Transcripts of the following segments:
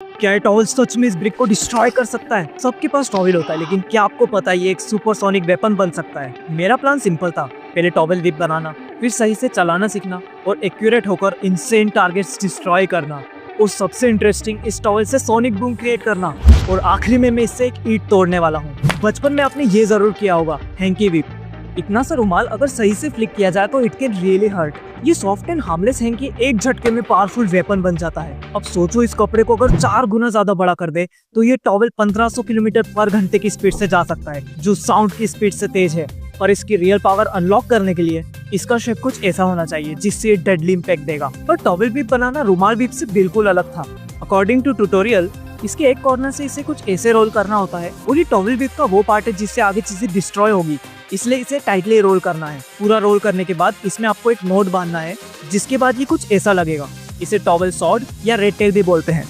क्या ये टॉवल सच में इस ब्रिक को डिस्ट्रॉय कर सकता है? सबके पास टॉवल होता है, लेकिन क्या आपको पता है ये एक सुपरसोनिक वेपन बन सकता है? मेरा प्लान सिंपल था, पहले टॉवल व्हिप बनाना, फिर सही से चलाना सीखना और एक्यूरेट होकर इनसेन टारगेट्स डिस्ट्रॉय करना, और सबसे इंटरेस्टिंग इस टॉवल से सोनिक बूम क्रिएट करना, और आखिरी में मैं इससे एक ईंट तोड़ने वाला हूँ। बचपन में आपने ये जरूर किया होगा, हैंकी व्हिप। इतना सा रुमाल अगर सही से फ्लिक किया जाए तो इट कैन रियली हर्ट। ये सॉफ्ट एंड हार्मलेस हैंकी एक झटके में पावरफुल वेपन बन जाता है। अब सोचो इस कपड़े को अगर 4 गुना ज्यादा बड़ा कर दे तो ये टॉवल 1500 किलोमीटर पर घंटे की स्पीड से जा सकता है, जो साउंड की स्पीड से तेज है। पर इसकी रियल पावर अनलॉक करने के लिए इसका शेप कुछ ऐसा होना चाहिए जिससे डेडली इम्पैक्ट देगा। पर टॉवल व्हिप बनाना रुमाल व्हिप से बिल्कुल अलग था। अकॉर्डिंग टू ट्यूटोरियल, इसके एक कॉर्नर से इसे कुछ ऐसे रोल करना होता है, और ये टॉवल व्हिप का वो पार्ट है जिससे आगे चीजें डिस्ट्रॉय होगी, इसलिए इसे टाइटली रोल करना है। पूरा रोल करने के बाद इसमें आपको एक नोट बांधना है, जिसके बाद ये कुछ ऐसा लगेगा। इसे टॉवल सॉर्ड या रेड टेल भी बोलते हैं।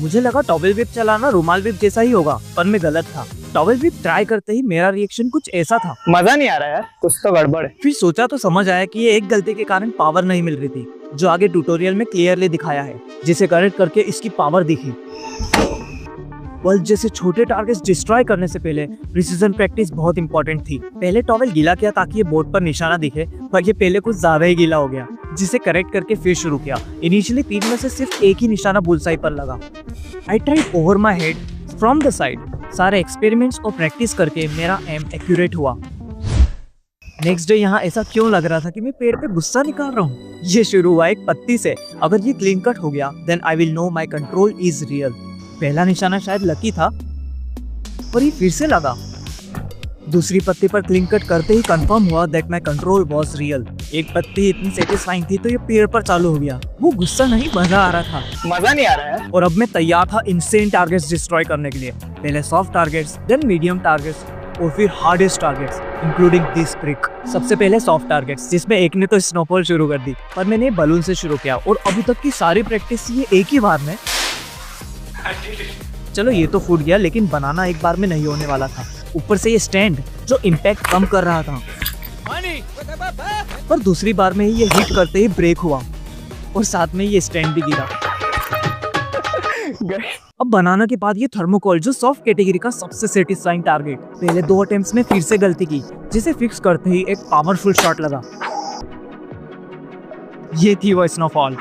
मुझे लगा टॉवल व्हिप चलाना रुमाल व्हिप जैसा ही होगा, पर मैं गलत था। टॉवल व्हिप ट्राई करते ही मेरा रिएक्शन कुछ ऐसा था, मजा नहीं आ रहा यार, कुछ तो गड़बड़ है। फिर सोचा तो समझ आया कि ये एक गलती के कारण पावर नहीं मिल रही थी, जो आगे ट्यूटोरियल में क्लियरली दिखाया है, जिसे करेक्ट करके इसकी पावर दिखी। बल्ब जैसे छोटे टारगेट्स डिस्ट्रॉय करने से पहले प्रिसीजन प्रैक्टिस बहुत इंपॉर्टेंट थी। पहले टॉवल गीला किया ताकि ये बोर्ड पर निशाना दिखे, पर ये पहले कुछ ज्यादा ही गीला हो गया, जिसे करेक्ट करके फिर शुरू किया। इनिशियली 3 में से सिर्फ एक ही निशाना बुलसाई पर लगा। I tried over my head from the side. सारे एक्सपेरिमेंट्स और प्रैक्टिस करके मेरा एम एक्यूरेट हुआ। नेक्स्ट डे यहाँ ऐसा क्यों लग रहा था कि मैं पेड़ पे गुस्सा निकाल रहा हूँ? ये शुरू हुआ एक पत्ती से। अगर ये क्लीन कट हो गया, then I will know my control is real. पहला निशाना शायद लकी था, पर ये फिर से लगा। दूसरी पत्ती पर क्लीन कट करते ही कंफर्म हुआ that my control was real. एक पत्ती इतनी सेटिस्फाइंग थी तो ये पेड़ पर चालू हो गया। वो गुस्सा नहीं, मजा आ रहा था। मजा नहीं आ रहा है। और अब मैं तैयार था इनसेन टारगेट्स डिस्ट्रॉय करने के लिए। पहले soft targets, then medium targets, और फिर hardest targets including this brick. सबसे पहले सॉफ्ट टारगेट्स, जिसमें एक ने तो स्नोफॉल शुरू कर दी, पर मैंने बलून से शुरू किया, और अभी तक की सारी प्रैक्टिस ये एक ही बार में। चलो ये तो फूट गया, लेकिन बनाना एक बार में नहीं होने वाला था। ऊपर से ये स्टैंड जो इम्पैक्ट कम कर रहा था, पर दूसरी बार में ही ये हिट करते ही ब्रेक हुआ, और साथ में ये स्टैंड भी गिरा। अब बनाना के बाद ये थर्मोकोल, जो सॉफ्ट कैटेगरी का सबसे सेटिस्फाइंग टारगेट। पहले 2 अटेम्प्ट्स में फिर से गलती की, जिसे फिक्स करते ही एक पावरफुल शॉट लगा। ये थी वो स्नोफॉल।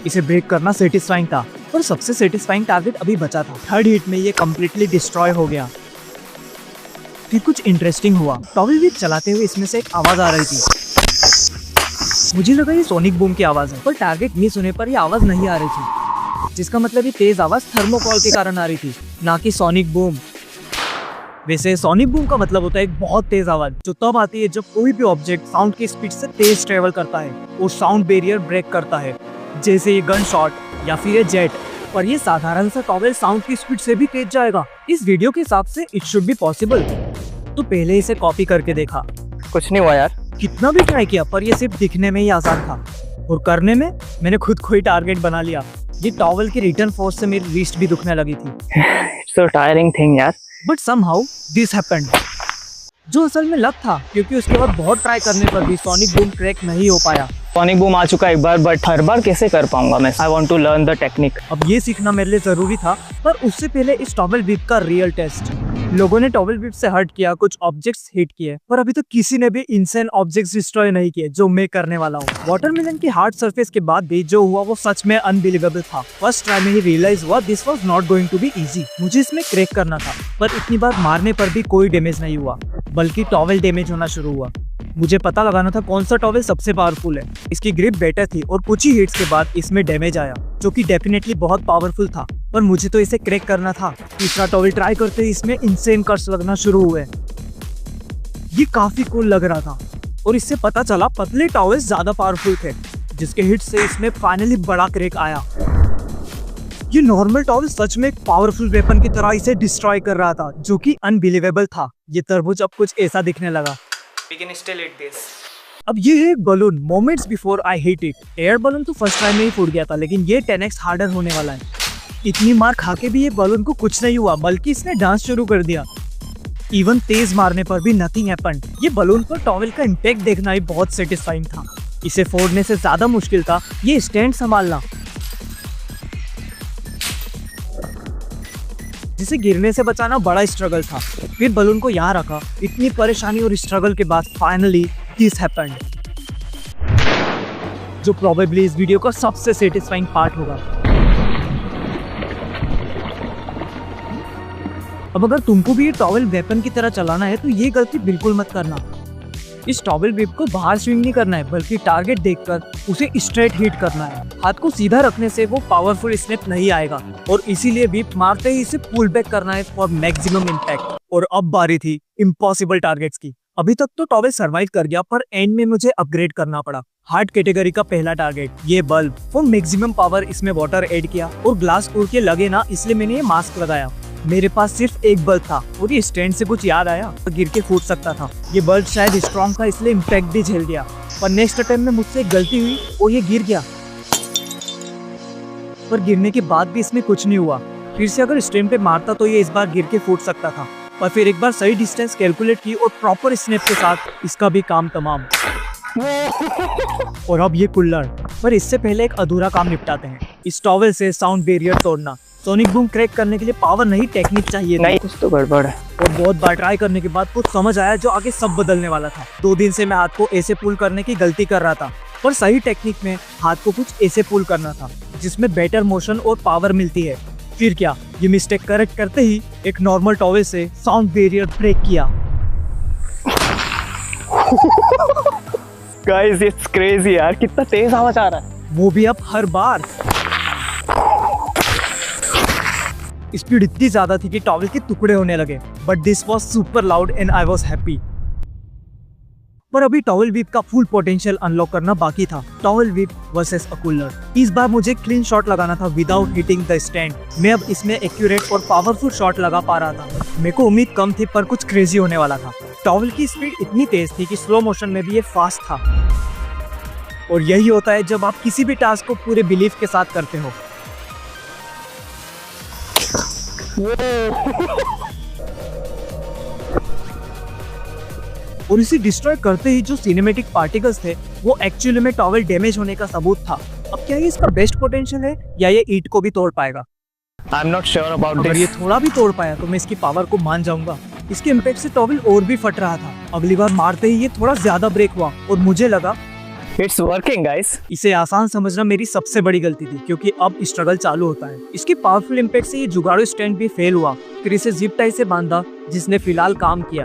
इसे ब्रेक करना सेटिस्फाइंग था, पर सबसे सेटिस्फाइंग टारगेट अभी बचा था। थर्ड हिट में ये कम्प्लीटली डिस्ट्रॉय हो गया। फिर कुछ इंटरेस्टिंग हुआ। टॉवल व्हिप चलाते हुए इसमें से एक आवाज आ रही थी। मुझे लगा ये सोनिक बूम की आवाज है, पर टारगेट मिस होने पर ये आवाज नहीं आ रही थी, जिसका मतलब ये तेज आवाज थर्मोकॉल के कारण आ रही थी, ना कि सोनिक बूम। वैसे सोनिक बूम का मतलब होता है एक बहुत तेज आवाज, जो तब आती है जब कोई भी ऑब्जेक्ट साउंड की स्पीड से तेज ट्रेवल करता है और साउंड बैरियर ब्रेक करता है, जैसे ये गन शॉट या फिर ये जेट। पर ये साधारण सा टॉवल साउंड की स्पीड से भी तेज जाएगा। इस वीडियो के हिसाब से इट शुड बी पॉसिबल। तो पहले इसे कॉपी करके देखा, कुछ नहीं हुआ यार। कितना भी ट्राई किया, पर ये सिर्फ दिखने में ही आसान था, और करने में मैंने खुद को ही टारगेट बना लिया। ये टॉवल के रिटर्न फोर्स से मेरी रिस्ट भी दुखने लगी थी। इट्स सो टायरिंग थिंग यार। बट समहाउ दिस हैपेंड, जो असल में लक था, क्योंकि उसके बाद बहुत ट्राई करने पर भी सोनिक बूम क्रैक नहीं हो पाया। सोनिक बूम आ चुका एक बार, बट हर बार कैसे कर पाऊंगा मैं? I want to learn the technique. अब ये सीखना मेरे लिए जरूरी था, पर उससे पहले इस टॉवल व्हिप का रियल टेस्ट। लोगों ने टॉवल व्हिप से हर्ट किया, कुछ ऑब्जेक्ट्स हिट किए, पर अभी तक किसी ने भी इनसेन ऑब्जेक्ट्स डिस्ट्रॉय नहीं किए, जो मैं करने वाला हूँ। वाटरमेलन की हार्ड सरफेस के बाद भी जो हुआ वो सच में अनबिलीवेबल था। फर्स्ट ट्राई में ही रियलाइज हुआ this was not going to be easy. मुझे इसमें क्रैक करना था, पर इतनी बार मारने पर भी कोई डैमेज नहीं हुआ, बल्कि टॉवल डैमेज होना शुरू हुआ। मुझे पता लगाना था कौन सा टॉवल सबसे पावरफुल है। इसकी ग्रिप बेटर थी, और कुछ ही हिट्स के बाद इसमें डैमेज आया, जो कि डेफिनेटली बहुत पावरफुल था, पर मुझे तो इसे क्रैक करना था। तीसरा टॉवल ट्राई करते ही इसमें इनसेन कट्स लगना शुरू हुए। ये काफी कूल लग रहा था, और इससे पता चला पतले टॉवल्स ज्यादा पावरफुल थे, जिसके हिट से इसमें फाइनली बड़ा क्रैक आया। ये नॉर्मल टॉवल सच में एक पावरफुल वेपन की तरह इसे डिस्ट्रॉय कर रहा था, जो कि अनबिलीवेबल था। ये तरबूज अब कुछ ऐसा दिखने लगा। We can still eat this. अब ये है एक balloon, moments before I hit it. Air balloon तो फर्स्ट टाइम में ही फूट गया था, लेकिन ये 10x हार्डर होने वाला है। इतनी मार खा के भी ये बलून को कुछ नहीं हुआ, बल्कि इसने डांस शुरू कर दिया। इवन तेज मारने पर भी नथिंग हैपेंड। ये बलून पर टॉवल का इम्पैक्ट देखना ही बहुत सेटिस्फाइंग था। इसे फोड़ने से ज्यादा मुश्किल था ये स्टैंड संभालना, जिसे गिरने से बचाना बड़ा स्ट्रगल था। फिर बलून को यहाँ रखा। इतनी परेशानी और स्ट्रगल के बाद फाइनली दिस हैपेंड, जो प्रोबेबली इस वीडियो का सबसे सेटिस्फाइंग पार्ट होगा। अब अगर तुमको भी ये टॉवेल वेपन की तरह चलाना है तो ये गलती बिल्कुल मत करना। इस टॉवेल व्हिप को बाहर स्विंग नहीं करना है, बल्कि टारगेट देखकर उसे स्ट्रेट हिट करना है। हाथ को सीधा रखने से वो पावरफुल स्नैप नहीं आएगा और इसीलिए व्हिप मारते ही इसे पुल बैक करना है फॉर मैक्सिमम इम्पैक्ट। और अब बारी थी इम्पॉसिबल टारगेट्स की। अभी तक तो टॉवेल सर्वाइव कर गया, पर एंड में मुझे अपग्रेड करना पड़ा। हार्ड कैटेगरी का पहला टारगेट ये बल्ब फॉर मैक्सिमम पावर। इसमें वाटर ऐड किया और ग्लास उड़ के लगे ना, इसलिए मैंने ये मास्क लगाया। मेरे पास सिर्फ एक बल्ब था और ये स्टैंड से कुछ याद आया तो गिर के फूट सकता था। ये बल्ब शायद स्ट्रॉन्ग था, इसलिए इम्पैक्ट भी झेल गया। पर नेक्स्ट अटेम्प्ट में मुझसे एक गलती हुई और ये गिर गया। पर गिरने के बाद भी इसमें कुछ नहीं हुआ। फिर से अगर स्टैंड पे मारता तो ये इस बार गिर के फूट सकता था। पर फिर एक बार सही डिस्टेंस कैलकुलेट की और प्रॉपर स्नैप के साथ इसका भी काम तमाम। और अब ये कुल्लड़। पर इससे पहले एक अधूरा काम निपटाते हैं। इस टॉवेल से साउंड बैरियर तोड़ना। सोनिक बूम क्रैक करने के लिए पावर नहीं, टेक्निक चाहिए। नहीं, कुछ तो गड़बड़ है। और बहुत बार ट्राई करने के बाद कुछ समझ आया जो आगे सब बदलने वाला था। 2 दिन से मैं हाथ को ऐसे पुल करने की गलती कर रहा था, पर सही टेक्निक में हाथ को कुछ ऐसे पुल करना था जिसमें बेटर मोशन और पावर मिलती है। फिर क्या, ये मिस्टेक करेक्ट करते ही एक नॉर्मल टॉवेल से साउंड बैरियर ब्रेक किया। गाइस इट्स क्रेजी यार, कितना तेज आवाज आ रहा है, वो भी अब हर बार। स्पीड इतनी ज्यादा थी कि टॉवेल के टुकड़े होने लगे। But this was super loud and I was happy. पर अभी टॉवेल व्हिप का फुल पोटेंशियल अनलॉक करना बाकी था। टॉवेल व्हिप वर्सेस अ कुल्लड़। इस बार मुझे क्लीन शॉट लगाना था विदाउट हिटिंग द स्टैंड। मैं अब इसमें एक्यूरेट और पावरफुल शॉट लगा पा रहा था। मेरे को उम्मीद कम थी, पर कुछ क्रेजी होने वाला था। टॉवेल की स्पीड इतनी तेज थी कि स्लो मोशन में भी ये फास्ट था। और यही होता है जब आप किसी भी टास्क को पूरे बिलीफ के साथ करते हो। और इसे डिस्ट्रॉय करते ही जो सिनेमैटिक पार्टिकल्स थे वो एक्चुअली में टॉवेल डैमेज होने का सबूत था। अब क्या ये इसका बेस्ट पोटेंशियल है या ये ईंट को भी तोड़ पाएगा? I am not sure about this. अगर ये थोड़ा भी तोड़ पाया तो मैं इसकी पावर को मान जाऊंगा। इसके इम्पैक्ट से टॉवेल और भी फट रहा था। अगली बार मारते ही ये थोड़ा ज्यादा ब्रेक हुआ और मुझे लगा इट्स वर्किंग गाइस। इसे आसान समझना मेरी सबसे बड़ी गलती थी, क्योंकि अब स्ट्रगल चालू होता है। इसके पावरफुल इम्पैक्ट से ये जुगाड़ू स्टैंड भी फेल हुआ। फिर इसे जिप टाई से बांधा, जिसने फिलहाल काम किया।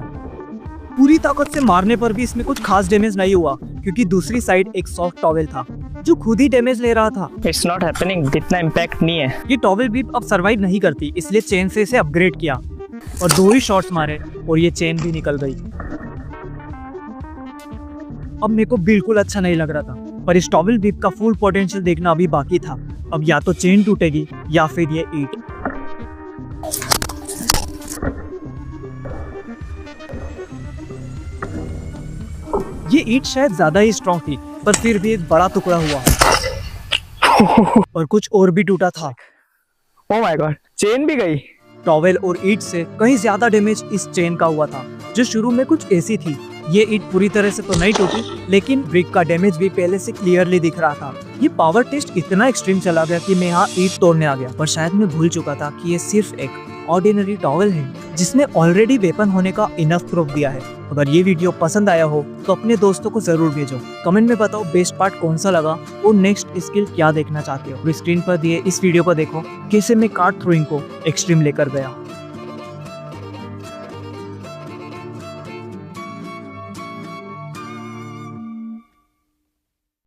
पूरी ताकत से मारने पर भी इसमें कुछ खास डैमेज नहीं हुआ, क्योंकि दूसरी साइड एक सॉफ्ट टॉवेल था जो खुद ही डैमेज ले रहा था। इट्स नॉट हैपनिंग, इतना इम्पैक्ट नहीं है। ये टॉवेल व्हिप अब सर्वाइव नहीं करती, इसलिए चेन से इसे अपग्रेड किया और 2 ही शॉट्स मारे और ये चेन भी निकल गई। अब मेरे को बिल्कुल अच्छा नहीं लग रहा था, पर इस टॉवेल व्हिप का फुल पोटेंशियल देखना अभी बाकी था। अब या तो चेन टूटेगी या फिर ये ईंट। ये ईंट शायद ज्यादा ही स्ट्रॉन्ग थी, पर फिर भी एक बड़ा टुकड़ा हुआ और कुछ और भी टूटा था। ओह माय गॉड, चेन भी गई। टॉवेल और ईंट से कहीं ज्यादा डैमेज इस चेन का हुआ था, जो शुरू में कुछ ऐसी थी। ये ईंट पूरी तरह से तो नहीं टूटी, लेकिन ब्रिक का डैमेज भी पहले से क्लियरली दिख रहा था। ये पावर टेस्ट इतना एक्सट्रीम चला गया कि मैं यहाँ ईंट तोड़ने आ गया। पर शायद मैं भूल चुका था कि ये सिर्फ एक ऑर्डिनरी टॉवेल है, जिसने ऑलरेडी वेपन होने का इनफ प्रूफ दिया है। अगर ये वीडियो पसंद आया हो तो अपने दोस्तों को जरूर भेजो। कमेंट में बताओ बेस्ट पार्ट कौन सा लगा और नेक्स्ट स्किल क्या देखना चाहते हो। स्क्रीन पर दिए इस वीडियो को देखो कैसे मैं कार्ड थ्रोइंग को एक्सट्रीम लेकर गया।